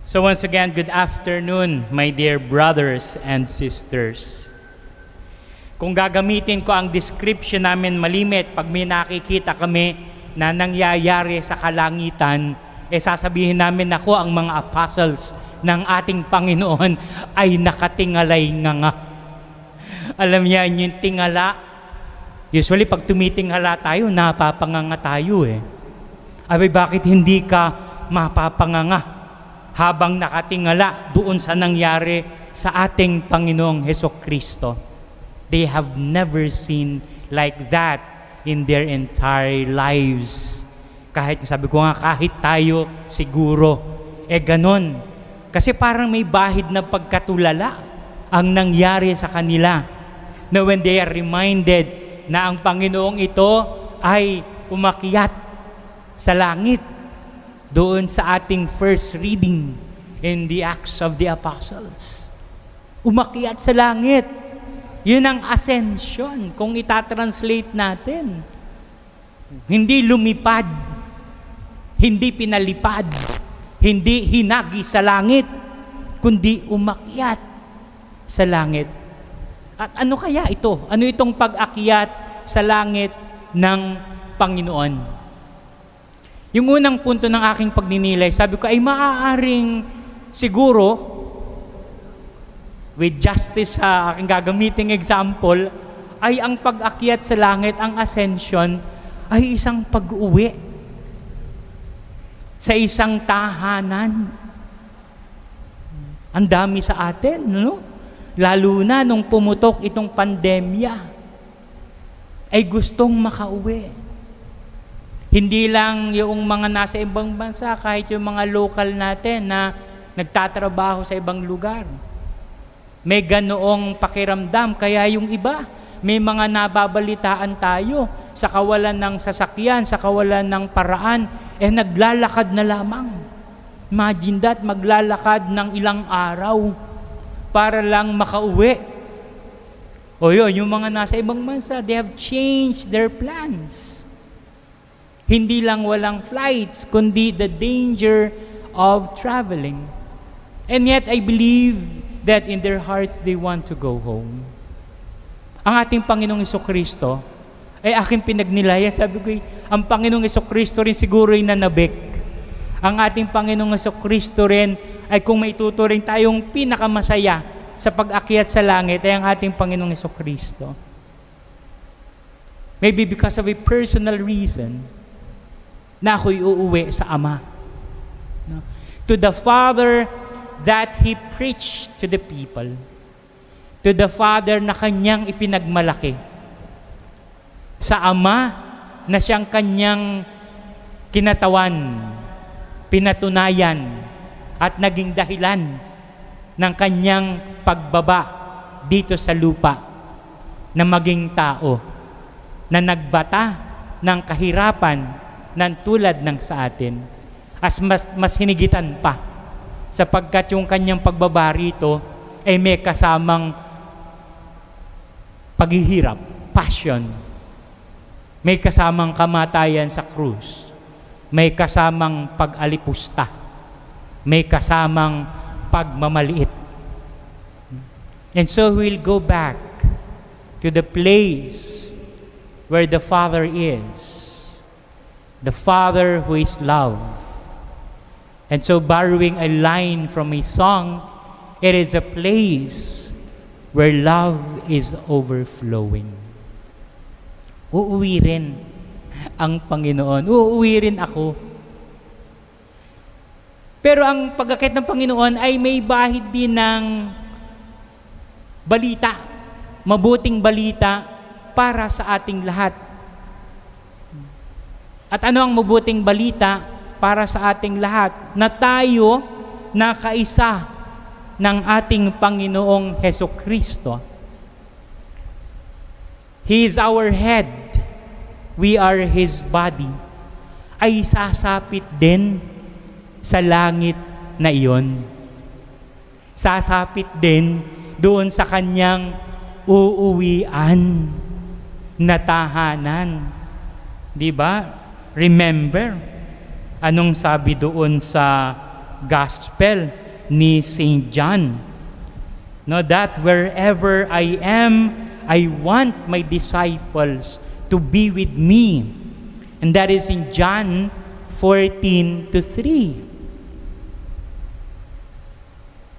So once again, good afternoon, my dear brothers and sisters. Kung gagamitin ko ang description namin malimit, pag may nakikita kami na nangyayari sa kalangitan, sasabihin namin ako ang mga apostles ng ating Panginoon ay nakatingalay nga. Alam niya, yung tingala, usually pag tumitingala tayo, napapanganga tayo Abay, bakit hindi ka mapapanganga habang nakatingala doon sa nangyari sa ating Panginoong Hesukristo? They have never seen like that in their entire lives. Kahit, sabi ko nga, kahit tayo siguro, ganon. Kasi parang may bahid na pagkatulala ang nangyari sa kanila. Na when they are reminded na ang Panginoong ito ay umakyat sa langit, doon sa ating first reading in the Acts of the Apostles. Umakyat sa langit. Yun ang ascension kung itatranslate natin. Hindi lumipad, hindi pinalipad, hindi hinagi sa langit, kundi umakyat sa langit. At ano kaya ito? Ano itong pag-akyat sa langit ng Panginoon? Yung unang punto ng aking pagninilay, sabi ko ay maaaring siguro, with justice sa aking gagamiting example, ay ang pag-akyat sa langit, ang ascension, ay isang pag-uwi sa isang tahanan. Ang dami sa atin, no? Lalo na nung pumutok itong pandemya, ay gustong makauwi. Hindi lang yung mga nasa ibang bansa, kahit yung mga local natin na nagtatrabaho sa ibang lugar. May ganoong pakiramdam, kaya yung iba, may mga nababalitaan tayo sa kawalan ng sasakyan, sa kawalan ng paraan, naglalakad na lamang. Imagine that, maglalakad ng ilang araw para lang makauwi. O yun, yung mga nasa ibang bansa, they have changed their plans. Hindi lang walang flights, kundi the danger of traveling. And yet, I believe that in their hearts, they want to go home. Ang ating Panginoong Hesukristo, ay aking pinagnilayan. Sabi ko, ang Panginoong Hesukristo rin siguro ay nanabik. Ang ating Panginoong Hesukristo rin ay kung may tuturing tayong pinakamasaya sa pag-akyat sa langit, ay ang ating Panginoong Hesukristo. Maybe because of a personal reason, na ako'y uuwi sa Ama. No? To the Father that He preached to the people. To the Father na Kanyang ipinagmalaki. Sa Ama na Siyang Kanyang kinatawan, pinatunayan, at naging dahilan ng Kanyang pagbaba dito sa lupa na maging tao, na nagbata ng kahirapan ng tulad ng sa atin, as mas hinigitan pa, sapagkat yung kanyang pagbaba rito ay may kasamang paghihirap, passion, may kasamang kamatayan sa krus, may kasamang pag-alipusta, may kasamang pagmamaliit. And so we'll go back to the place where the Father is. The Father who is love. And so borrowing a line from a song, it is a place where love is overflowing. Uuwi rin ang Panginoon. Uuwi rin ako. Pero ang pag-akyat ng Panginoon ay may bahid din ng balita, mabuting balita para sa ating lahat. At ano ang mabuting balita para sa ating lahat? Na tayo na kaisa ng ating Panginoong Hesukristo. He is our head. We are His body. Ay sasapit din sa langit na iyon. Sasapit din doon sa Kanyang uuwian na tahanan. Di ba? Remember, anong sabi doon sa gospel ni St. John. No, that wherever I am, I want my disciples to be with me. And that is in John 14:3.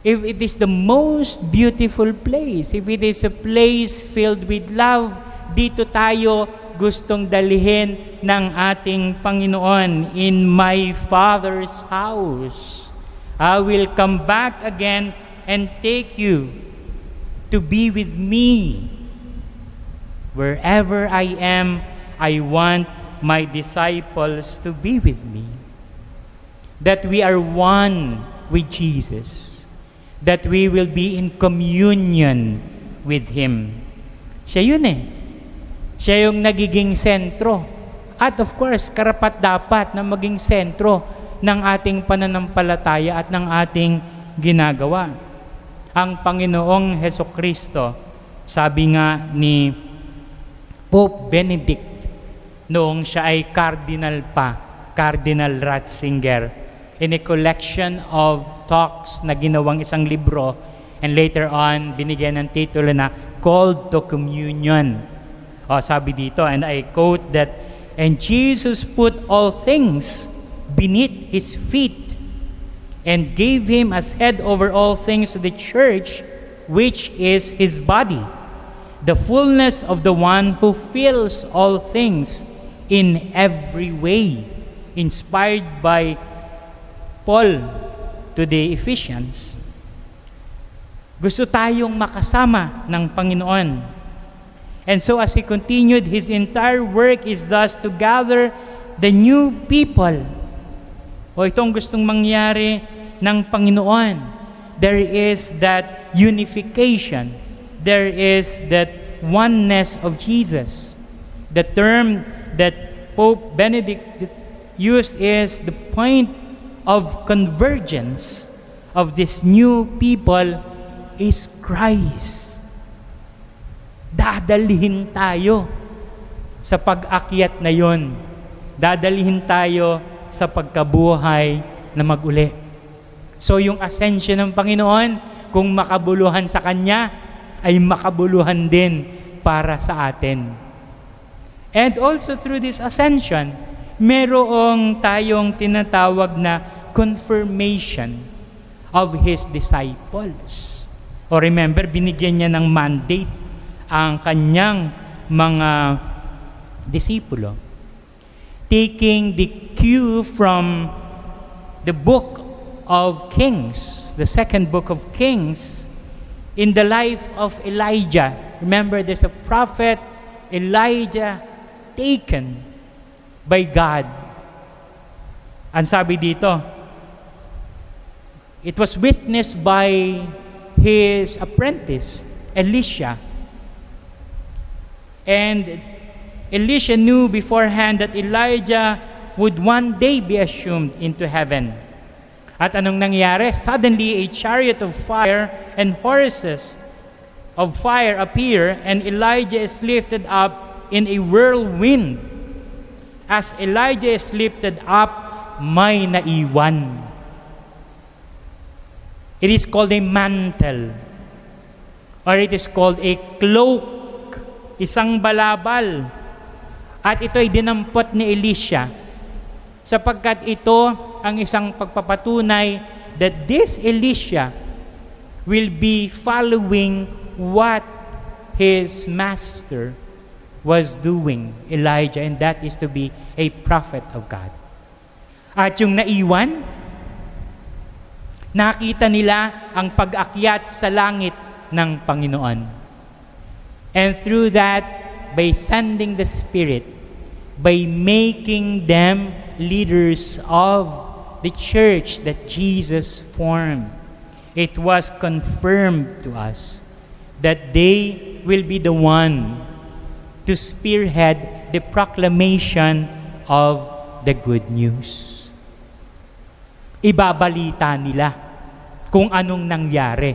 If it is the most beautiful place, if it is a place filled with love, dito tayo gustong dalhin ng ating Panginoon. In my Father's house, I will come back again and take you to be with me. Wherever I am, I want my disciples to be with me. That we are one with Jesus. That we will be in communion with Him. Siya yun eh. Siya yung nagiging sentro. At of course, karapat-dapat na maging sentro ng ating pananampalataya at ng ating ginagawa. Ang Panginoong Hesukristo, sabi nga ni Pope Benedict, noong siya ay cardinal pa, Cardinal Ratzinger, in a collection of talks na ginawang isang libro, and later on, binigyan ng titulo na Called to Communion. Sabi dito, and I quote that, "And Jesus put all things beneath His feet, and gave Him as head over all things to the church, which is His body, the fullness of the one who fills all things in every way," inspired by Paul to the Ephesians. Gusto tayong makasama ng Panginoon. And so as He continued, His entire work is thus to gather the new people. Itong gustong mangyari ng Panginoon. There is that unification. There is that oneness of Jesus. The term that Pope Benedict used is the point of convergence of this new people is Christ. Dadalhin tayo sa pag-akyat na yon. Dadalhin tayo sa pagkabuhay na mag-uli. So yung ascension ng Panginoon, kung makabuluhan sa Kanya, ay makabuluhan din para sa atin. And also through this ascension, merong tayong tinatawag na confirmation of His disciples. Remember, binigyan niya ng mandate ang kanyang mga disipulo. Taking the cue from the book of Kings, the second book of Kings, in the life of Elijah. Remember, there's a prophet, Elijah, taken by God. Ang sabi dito, it was witnessed by his apprentice, Elisha. And Elisha knew beforehand that Elijah would one day be assumed into heaven. At anong nangyari? Suddenly, a chariot of fire and horses of fire appear, and Elijah is lifted up in a whirlwind. As Elijah is lifted up, may naiwan. It is called a mantle, or it is called a cloak, isang balabal. At ito ay dinampot ni Elisha, sapagkat ito ang isang pagpapatunay that this Elisha will be following what his master was doing, Elijah, and that is to be a prophet of God. At yung naiwan, nakita nila ang pag-akyat sa langit ng Panginoon. And through that, by sending the Spirit, by making them leaders of the church that Jesus formed, it was confirmed to us that they will be the one to spearhead the proclamation of the good news. Ibabalita nila kung anong nangyari.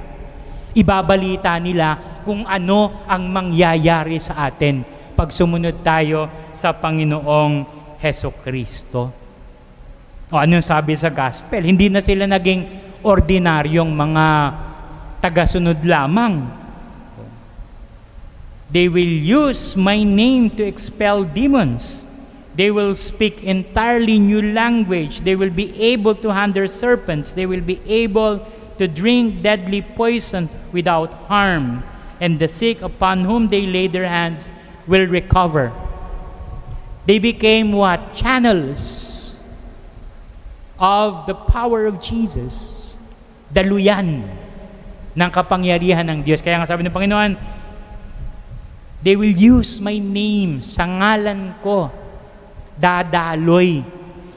Ibabalita nila kung ano ang mangyayari sa atin pag sumunod tayo sa Panginoong Hesukristo. O anong sabi sa gospel? Hindi na sila naging ordinaryong mga tagasunod lamang. They will use my name to expel demons. They will speak entirely new language. They will be able to handle serpents. They will be able to drink deadly poison without harm. And the sick upon whom they lay their hands will recover. They became what? Channels of the power of Jesus. Daluyan ng kapangyarihan ng Diyos. Kaya nga sabi ng Panginoon, they will use my name, sa ngalan ko, dadaloy.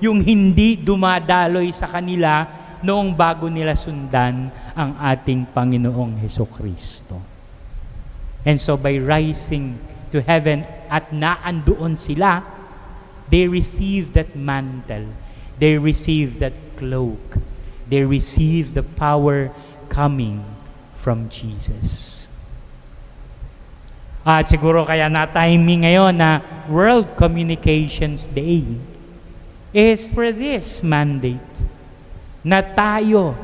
Yung hindi dumadaloy sa kanila noong bago nila sundan ang ating Panginoong Hesukristo. And so by rising to heaven at naandoon sila, they receive that mantle. They receive that cloak. They receive the power coming from Jesus. At siguro kaya na-timing ngayon na World Communications Day is for this mandate. Na tayo,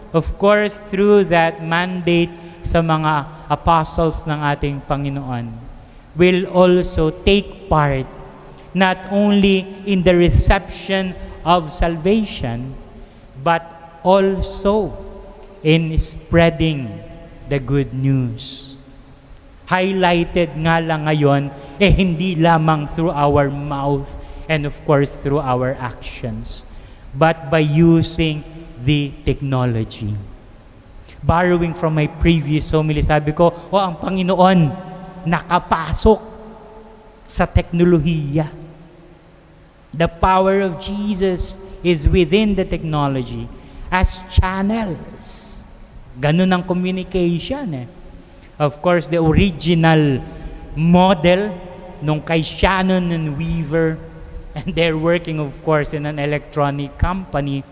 of course, through that mandate sa mga apostles ng ating Panginoon, will also take part not only in the reception of salvation, but also in spreading the good news. Highlighted nga lang ngayon, hindi lamang through our mouth and of course through our actions, but by using the technology. Borrowing from my previous homily, sabi ko, ang Panginoon nakapasok sa teknolohiya. The power of Jesus is within the technology as channels. Ganun ang communication. Of course, the original model nung kay Shannon and Weaver, and they're working, of course, in an electronic company,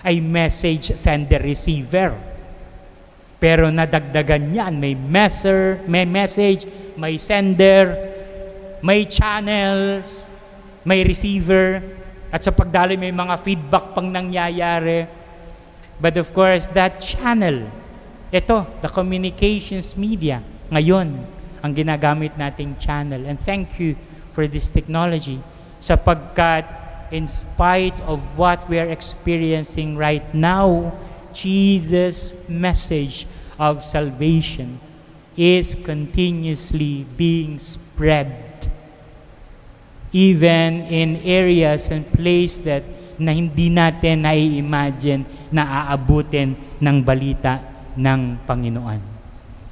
ay message sender receiver. Pero nadagdagan yan. May message, may sender, may channels, may receiver, at sa pagdaloy may mga feedback pang nangyayari. But of course, that channel, ito, the communications media, ngayon, ang ginagamit nating channel. And thank you for this technology, sapagkat in spite of what we are experiencing right now, Jesus' message of salvation is continuously being spread even in areas and places that na hindi natin nai-imagine na aabutin ng balita ng Panginoon.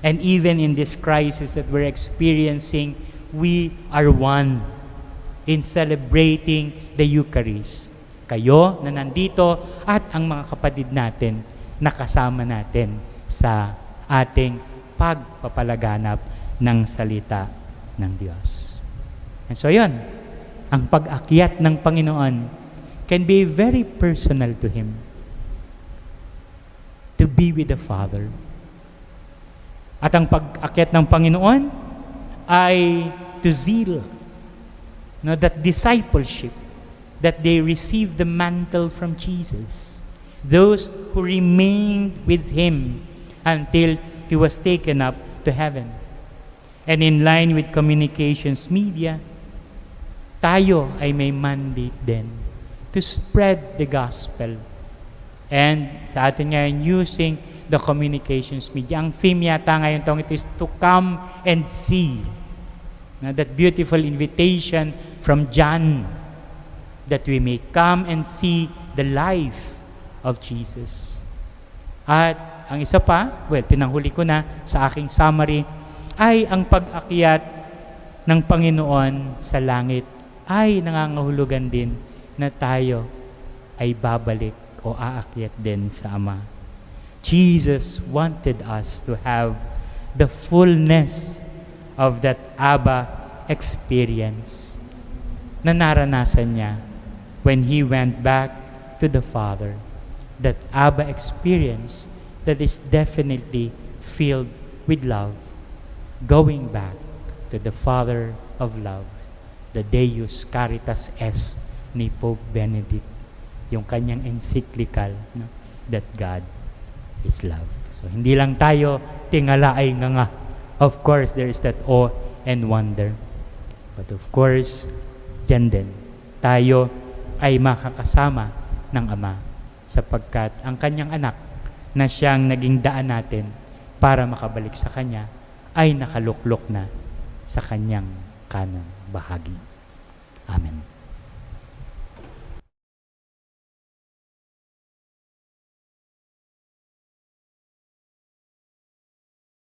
And even in this crisis that we're experiencing, we are one in celebrating the Eucharist. Kayo na nandito at ang mga kapatid natin na kasama natin sa ating pagpapalaganap ng salita ng Diyos. And so yun, ang pag-akyat ng Panginoon can be very personal to Him. To be with the Father. At ang pag-akyat ng Panginoon ay to zeal. That discipleship, that they receive the mantle from Jesus. Those who remained with Him until He was taken up to heaven. And in line with communications media, tayo ay may mandate din to spread the gospel. And sa atin ngayon, using the communications media. Ang theme yata ngayon tong ito is to come and see. That beautiful invitation from John, that we may come and see the life of Jesus. At ang isa pa, pinanghuli ko na sa aking summary, ay ang pag-akyat ng Panginoon sa langit ay nangangahulugan din na tayo ay babalik o aakyat din sa Ama. Jesus wanted us to have the fullness of that Abba experience na naranasan niya when He went back to the Father. That Abba experience that is definitely filled with love, going back to the Father of love, the Deus Caritas Est ni Pope Benedict. yung kanyang encyclical, no? That God is love. So hindi lang tayo tingala ay nga. Of course, there is that awe and wonder. But of course, dyan din, tayo ay makakasama ng Ama sapagkat ang kanyang anak na siyang naging daan natin para makabalik sa Kanya ay nakaluklok na sa Kanyang kanang bahagi.